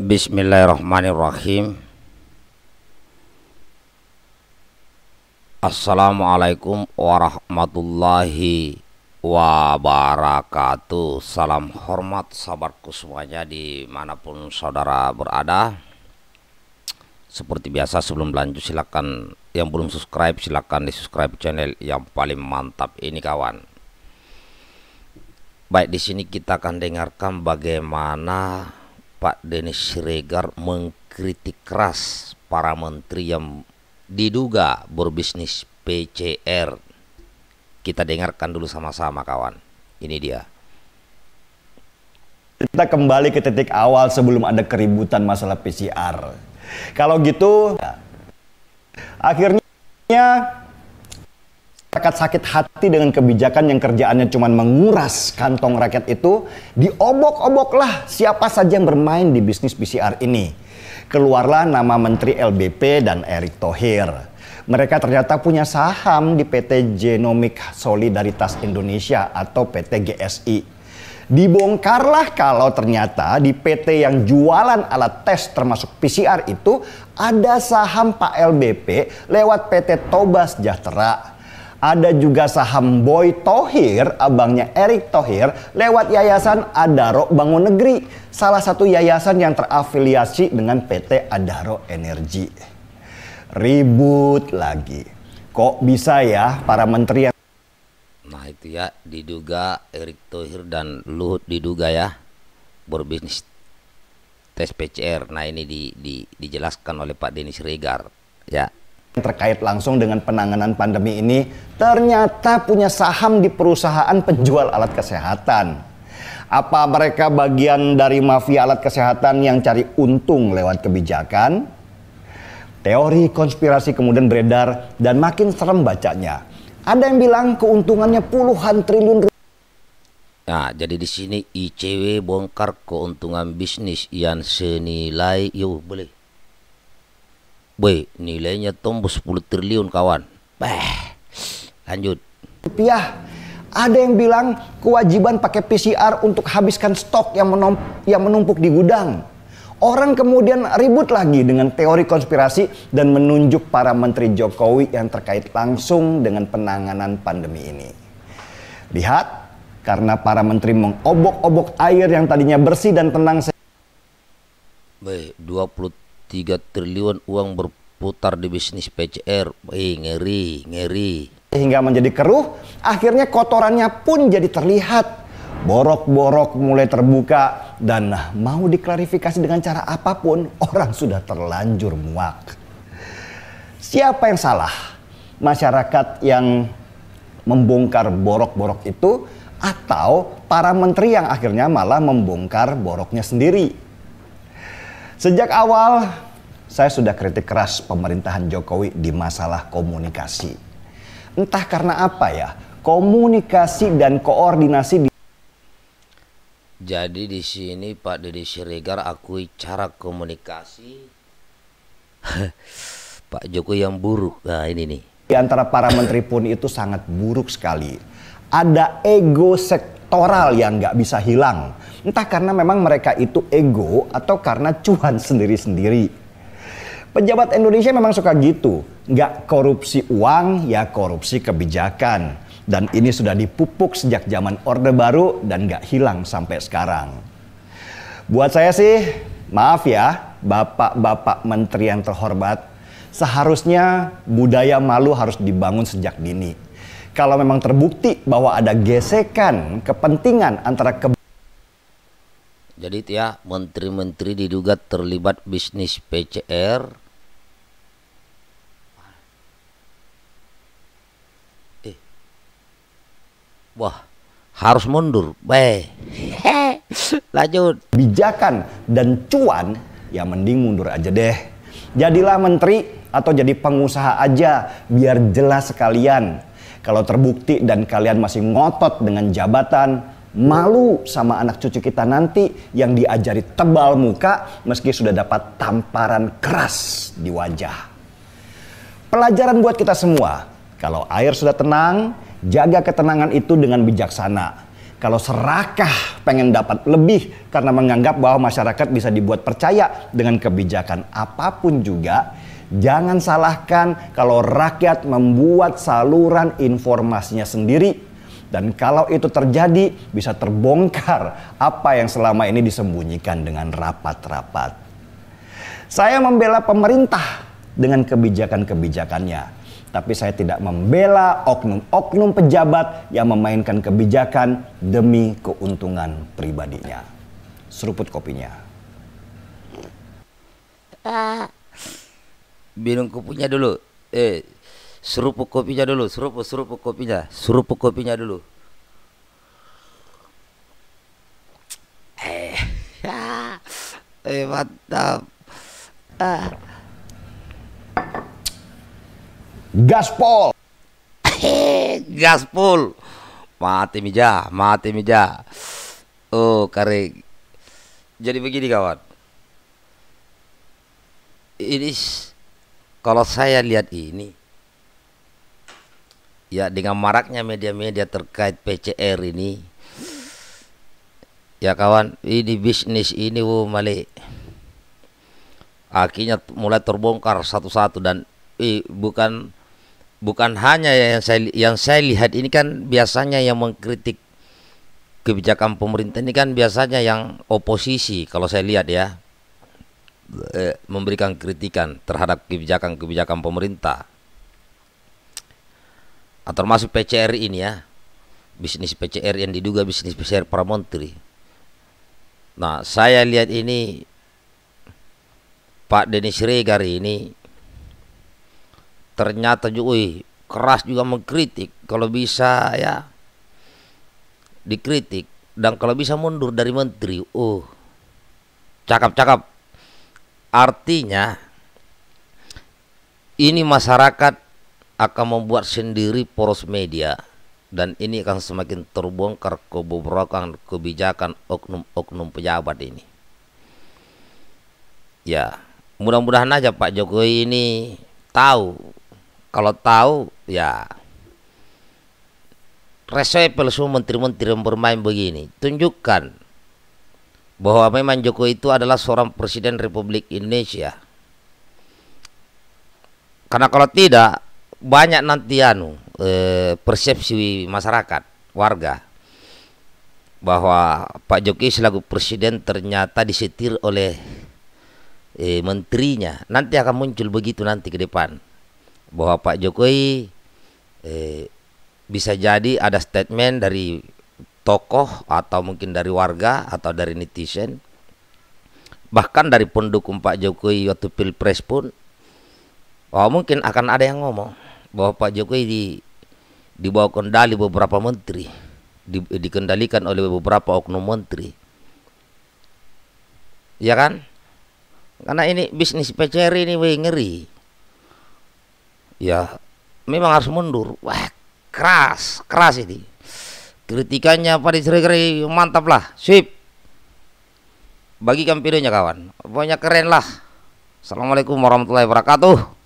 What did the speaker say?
Bismillahirrahmanirrahim. Assalamualaikum warahmatullahi wabarakatuh. Salam hormat sahabatku semuanya dimanapun saudara berada. Seperti biasa sebelum lanjut silakan yang belum subscribe silakan di subscribe channel yang paling mantap ini kawan. Baik, di sini kita akan dengarkan bagaimana Pak Denny Siregar mengkritik keras para menteri yang diduga berbisnis PCR. Kita dengarkan dulu sama-sama kawan. Ini dia. Kita kembali ke titik awal sebelum ada keributan masalah PCR. Kalau gitu, akhirnya masyarakat sakit hati dengan kebijakan yang kerjaannya cuma menguras kantong rakyat itu, diobok-oboklah siapa saja yang bermain di bisnis PCR ini. Keluarlah nama Menteri LBP dan Erick Thohir. Mereka ternyata punya saham di PT Genomic Solidaritas Indonesia atau PT GSI. Dibongkarlah kalau ternyata di PT yang jualan alat tes termasuk PCR itu ada saham Pak LBP lewat PT Toba Sejahtera. Ada juga saham Boy Thohir, abangnya Erick Thohir, lewat Yayasan Adaro Bangun Negeri, salah satu yayasan yang terafiliasi dengan PT Adaro Energi. Ribut lagi. Kok bisa ya para menteri yang... Nah itu ya, diduga Erick Thohir dan Luhut diduga ya berbisnis tes PCR. Nah ini dijelaskan oleh Pak Denny Siregar ya. Terkait langsung dengan penanganan pandemi ini ternyata punya saham di perusahaan penjual alat kesehatan. Apa mereka bagian dari mafia alat kesehatan yang cari untung lewat kebijakan? Teori konspirasi kemudian beredar dan makin serem bacanya. Ada yang bilang keuntungannya puluhan triliun rupiah. Nah, jadi di sini ICW bongkar keuntungan bisnis yang senilai boleh. Boy, nilainya tembus 10 triliun kawan. Lanjut. Rupiah. Ada yang bilang kewajiban pakai PCR untuk habiskan stok yang menumpuk di gudang. Orang kemudian ribut lagi dengan teori konspirasi dan menunjuk para menteri Jokowi yang terkait langsung dengan penanganan pandemi ini. Lihat, karena para menteri mengobok-obok air yang tadinya bersih dan tenang. 23 triliun uang berputar di bisnis PCR. Ngeri. Hingga menjadi keruh, akhirnya kotorannya pun jadi terlihat. Borok-borok mulai terbuka dan mau diklarifikasi dengan cara apapun, orang sudah terlanjur muak. Siapa yang salah? Masyarakat yang membongkar borok-borok itu atau para menteri yang akhirnya malah membongkar boroknya sendiri? Sejak awal saya sudah kritik keras pemerintahan Jokowi di masalah komunikasi. Entah karena apa ya, komunikasi dan koordinasi Jadi di sini Pak Denny Siregar akui cara komunikasi Pak Jokowi yang buruk. Nah ini nih. di antara para menteri pun itu sangat buruk sekali. Ada ego sektoral yang nggak bisa hilang. Entah karena memang mereka itu ego atau karena cuan sendiri-sendiri. Pejabat Indonesia memang suka gitu. Nggak korupsi uang, ya korupsi kebijakan. Dan ini sudah dipupuk sejak zaman Orde Baru dan nggak hilang sampai sekarang. Buat saya sih, maaf ya, bapak-bapak menteri yang terhormat. Seharusnya budaya malu harus dibangun sejak dini. Kalau memang terbukti bahwa ada gesekan kepentingan antara Jadi itu ya, menteri-menteri diduga terlibat bisnis PCR. Wah, harus mundur. Lanjut. kebijakan dan cuan, ya mending mundur aja deh. Jadilah menteri atau jadi pengusaha aja, biar jelas sekalian. Kalau terbukti dan kalian masih ngotot dengan jabatan, malu sama anak cucu kita nanti yang diajari tebal muka meski sudah dapat tamparan keras di wajah. Pelajaran buat kita semua, kalau air sudah tenang, jaga ketenangan itu dengan bijaksana. Kalau serakah pengen dapat lebih karena menganggap bahwa masyarakat bisa dibuat percaya dengan kebijakan apapun juga, jangan salahkan kalau rakyat membuat saluran informasinya sendiri. Dan kalau itu terjadi, bisa terbongkar apa yang selama ini disembunyikan dengan rapat-rapat. Saya membela pemerintah dengan kebijakan-kebijakannya. Tapi saya tidak membela oknum-oknum pejabat yang memainkan kebijakan demi keuntungan pribadinya. Seruput kopinya. Minum kopinya dulu. Seruput kopinya dulu. Seruput kopinya. Seruput kopinya dulu. Mantap. Gaspol. Gaspol. Mati mija. Oh, kare. Jadi begini kawan. Ini kalau saya lihat ini, ya dengan maraknya media-media terkait PCR ini, ya kawan, ini bisnis ini male akhirnya mulai terbongkar satu-satu. Dan bukan hanya yang saya lihat ini kan, biasanya yang mengkritik kebijakan pemerintah ini kan biasanya yang oposisi kalau saya lihat ya, memberikan kritikan terhadap kebijakan pemerintah. Termasuk PCR ini ya, bisnis PCR yang diduga bisnis PCR para menteri. Nah, saya lihat ini Pak Denny Siregar ini ternyata juga keras juga mengkritik. Kalau bisa ya dikritik, dan kalau bisa mundur dari menteri. Cakap-cakap. Artinya ini masyarakat akan membuat sendiri poros media, dan ini akan semakin terbongkar kebobrokan kebijakan oknum-oknum pejabat ini. Ya, mudah-mudahan aja Pak Jokowi ini tahu. Kalau tahu ya reshuffle semua menteri-menteri yang bermain begini. Tunjukkan bahwa memang Jokowi itu adalah seorang presiden Republik Indonesia. Karena kalau tidak, banyak nanti persepsi masyarakat, warga, bahwa Pak Jokowi selaku presiden ternyata disetir oleh menterinya. Nanti akan muncul begitu nanti ke depan, bahwa Pak Jokowi bisa jadi ada statement dari tokoh atau mungkin dari warga atau dari netizen, bahkan dari pendukung Pak Jokowi waktu Pilpres pun, mungkin akan ada yang ngomong bahwa Pak Jokowi di bawah kendali beberapa menteri, dikendalikan oleh beberapa oknum menteri. Ya kan? Karena ini bisnis PCR ini ngeri. Ya, memang harus mundur. Wah, keras ini. Kritikannya Pak Siregar mantap lah, sip. Bagikan videonya kawan. Pokoknya keren lah. Assalamualaikum warahmatullahi wabarakatuh.